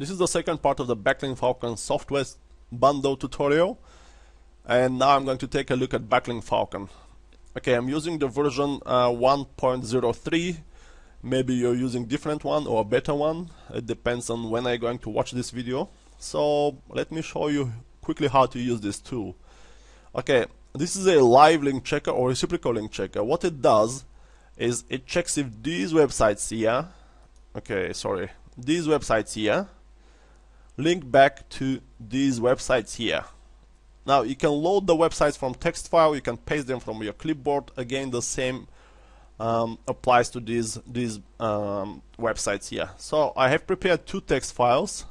This is the second part of the Backlink Falcon software bundle tutorial, and now I'm going to take a look at Backlink Falcon. Okay, I'm using the version 1.03. Maybe you're using different one or a better one. It depends on when I'm going to watch this video. So let me show you quickly how to use this tool. Okay, this is a live link checker or reciprocal link checker. What it does is it checks if these websites here, these websites here link back to these websites here. Now you can load the websites from text file, you can paste them from your clipboard. Again, the same applies to these websites here. So I have prepared two text files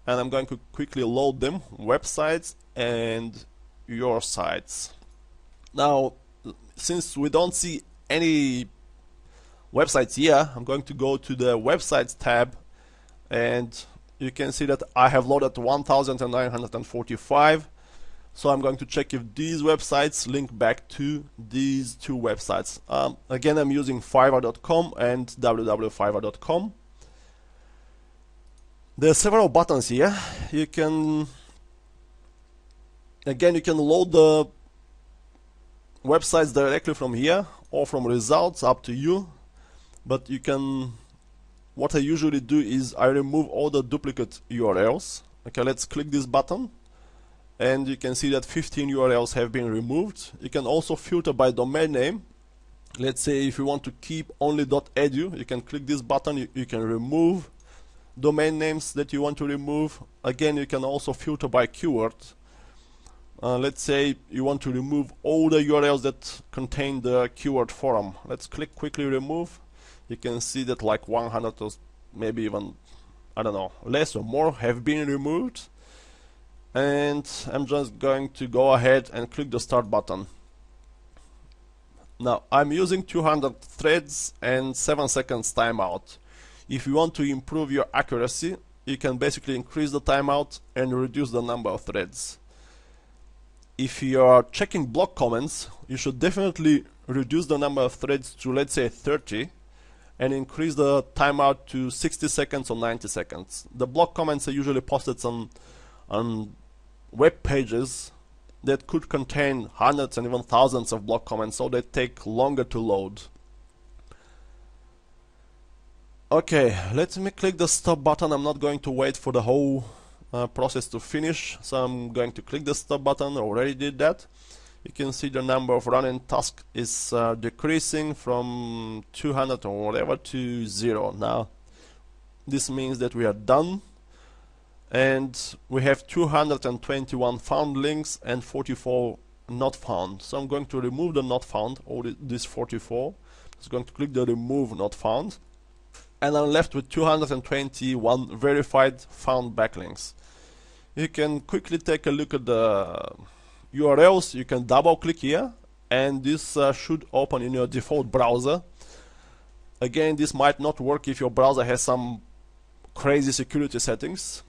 and I'm going to quickly load them, websites and your sites. Now since we don't see any websites here, I'm going to go to the websites tab, and you can see that I have loaded 1945. So I'm going to check if these websites link back to these two websites. Again, I'm using Fiverr.com and www.fiverr.com. There are several buttons here. You can load the websites directly from here or from results, up to you. But you can, what I usually do is I remove all the duplicate URLs. Okay, let's click this button and you can see that 15 URLs have been removed. You can also filter by domain name. Let's say if you want to keep only .edu, you can click this button, you can remove domain names that you want to remove. Again, you can also filter by keyword. Let's say you want to remove all the URLs that contain the keyword forum. Let's click quickly remove. You can see that like 100 or maybe even, I don't know, less or more have been removed. And I'm just going to go ahead and click the start button. Now I'm using 200 threads and 7 seconds timeout. If you want to improve your accuracy, you can basically increase the timeout and reduce the number of threads. If you are checking block comments, you should definitely reduce the number of threads to, let's say, 30 and increase the timeout to 60 seconds or 90 seconds. The block comments are usually posted on web pages that could contain hundreds and even thousands of block comments, so they take longer to load. Okay, let me click the stop button. I'm not going to wait for the whole process to finish, so I'm going to click the stop button. I already did that. You can see the number of running tasks is decreasing from 200 or whatever to 0. Now this means that we are done, and we have 221 found links and 44 not found. So I'm going to remove the not found, all these 44. Just going to click the remove not found, and I'm left with 221 verified found backlinks. You can quickly take a look at the URLs. You can double click here and this should open in your default browser. Again, this might not work if your browser has some crazy security settings.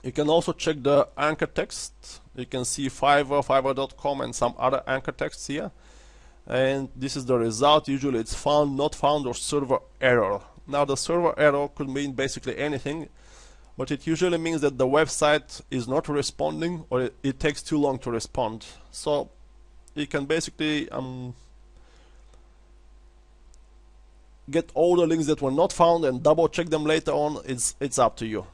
You can also check the anchor text. You can see Fiverr, Fiverr.com and some other anchor texts here, and this is the result. Usually it's found, not found, or server error. Now the server error could mean basically anything, but it usually means that the website is not responding or it takes too long to respond. So you can basically get all the links that were not found and double check them later on. It's up to you.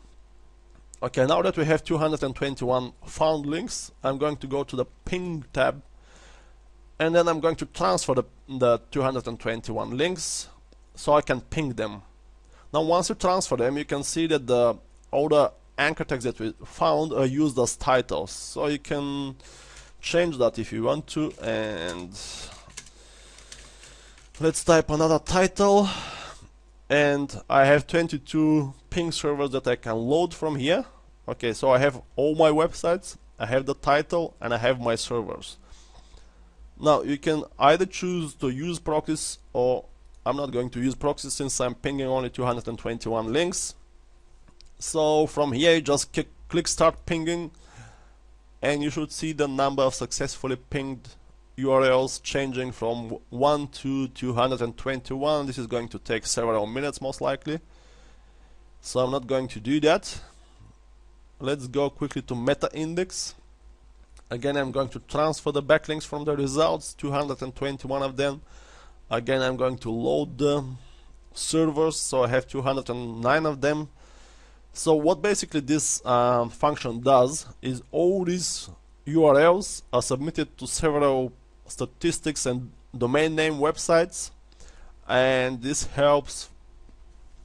Okay, now that we have 221 found links, I'm going to go to the ping tab, and then I'm going to transfer the 221 links so I can ping them. Now once you transfer them, you can see that all the anchor text that we found are used as titles. So you can change that if you want to, and let's type another title. And I have 22 ping servers that I can load from here. Okay, so I have all my websites, I have the title, and I have my servers. Now you can either choose to use proxies, or I'm not going to use proxies since I'm pinging only 221 links. So from here you just click start pinging, and you should see the number of successfully pinged URLs changing from 1 to 221. This is going to take several minutes most likely, so I'm not going to do that. let's go quickly to meta index. Again, I'm going to transfer the backlinks from the results, 221 of them. Again, I'm going to load the servers, so I have 209 of them. So what basically this function does is all these URLs are submitted to several statistics and domain name websites, and this helps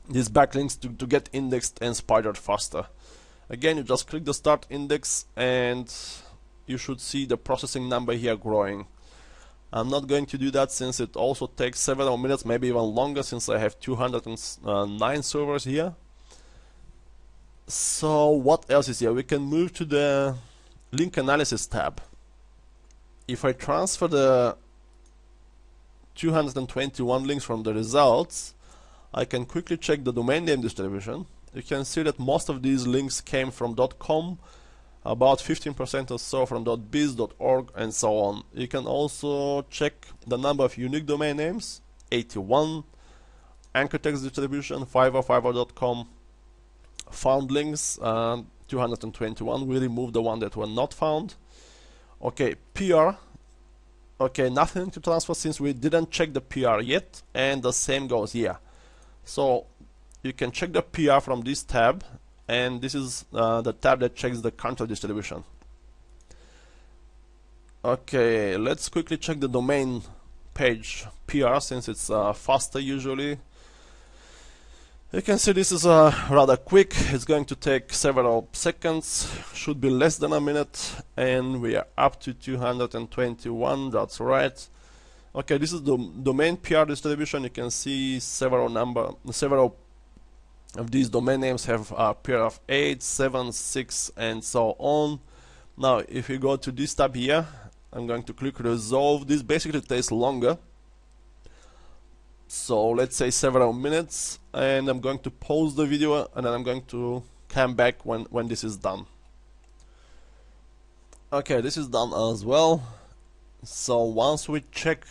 these backlinks to get indexed and spidered faster. Again, you just click the start index and you should see the processing number here growing. I'm not going to do that since it also takes several minutes, maybe even longer, since I have 209 servers here. So what else is here? We can move to the link analysis tab. If I transfer the 221 links from the results, I can quickly check the domain name distribution. You can see that most of these links came from .com, about 15% or so from .biz, .org, and so on. You can also check the number of unique domain names, 81, anchor text distribution, fiverr.com, found links, 221. We removed the one that were not found. Okay, PR. Okay, nothing to transfer since we didn't check the PR yet, and the same goes here. So you can check the PR from this tab, and this is the tab that checks the country distribution. Okay, let's quickly check the domain page PR since it's faster usually. You can see this is rather quick. It's going to take several seconds, should be less than a minute, and we are up to 221. That's right. Okay, this is the domain PR distribution. You can see several of these domain names have a PR of 8, 7, 6, and so on. Now, if you go to this tab here, I'm going to click resolve. This basically takes longer. So let's say several minutes, and I'm going to pause the video, and then I'm going to come back when this is done. Okay, this is done as well. So once we check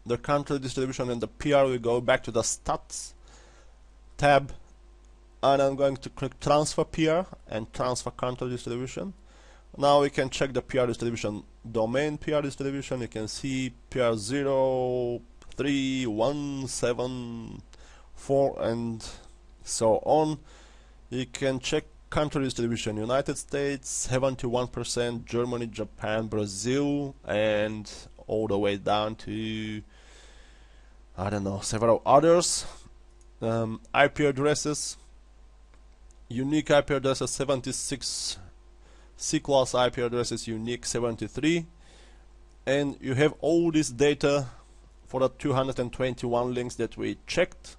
the country distribution and the PR, we go back to the stats tab, and I'm going to click transfer PR and transfer country distribution. Now we can check the PR distribution, domain PR distribution. You can see PR 0, 3, 1, 7, 4, and so on. You can check country distribution, United States 71%, Germany, Japan, Brazil, and all the way down to, I don't know, several others. IP addresses, unique IP addresses 76, C-class IP addresses unique 73, and you have all this data for the 221 links that we checked.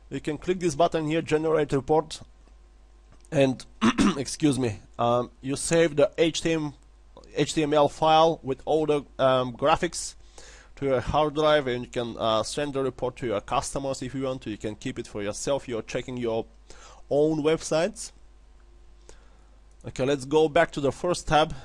You can click this button here, generate report, and excuse me, you save the HTML file with all the graphics to your hard drive, and you can send the report to your customers if you want to. You can keep it for yourself. You're checking your own websites. Okay, let's go back to the first tab.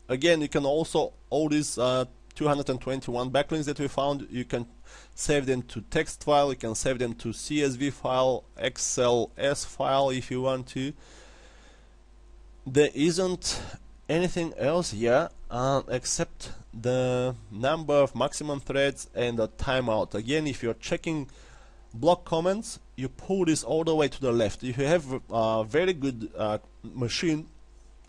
Again, you can also, all these 221 backlinks that we found, you can save them to text file, you can save them to CSV file, XLS file if you want to. There isn't anything else here except the number of maximum threads and the timeout. Again, if you're checking block comments, you pull this all the way to the left. If you have a very good machine,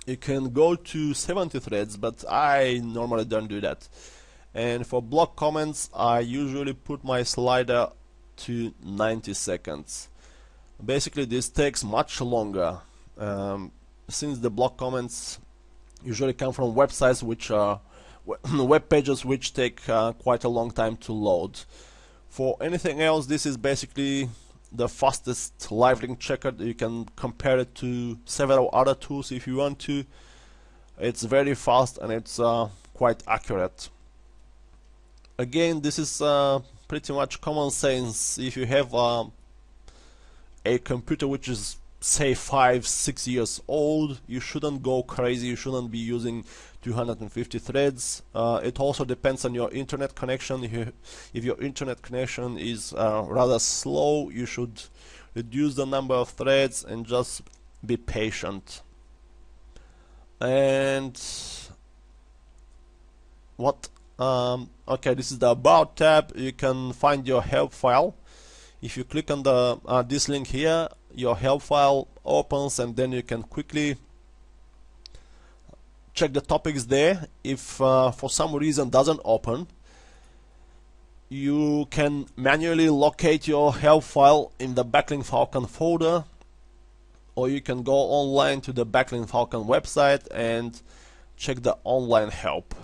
you can go to 70 threads, but I normally don't do that. And for block comments, I usually put my slider to 90 seconds. Basically, this takes much longer, since the block comments usually come from websites which are web pages which take quite a long time to load. For anything else, this is basically the fastest live link checker. You can compare it to several other tools if you want to. It's very fast and it's quite accurate. Again, this is pretty much common sense. If you have a computer which is, say, 5-6 years old, you shouldn't go crazy. You shouldn't be using 250 threads. It also depends on your internet connection. If your internet connection is rather slow, you should reduce the number of threads and just be patient. And what okay, this is the About tab. You can find your help file. If you click on the this link here, your help file opens, and then you can quickly check the topics there. If for some reason doesn't open, you can manually locate your help file in the Backlink Falcon folder, or you can go online to the Backlink Falcon website and check the online help.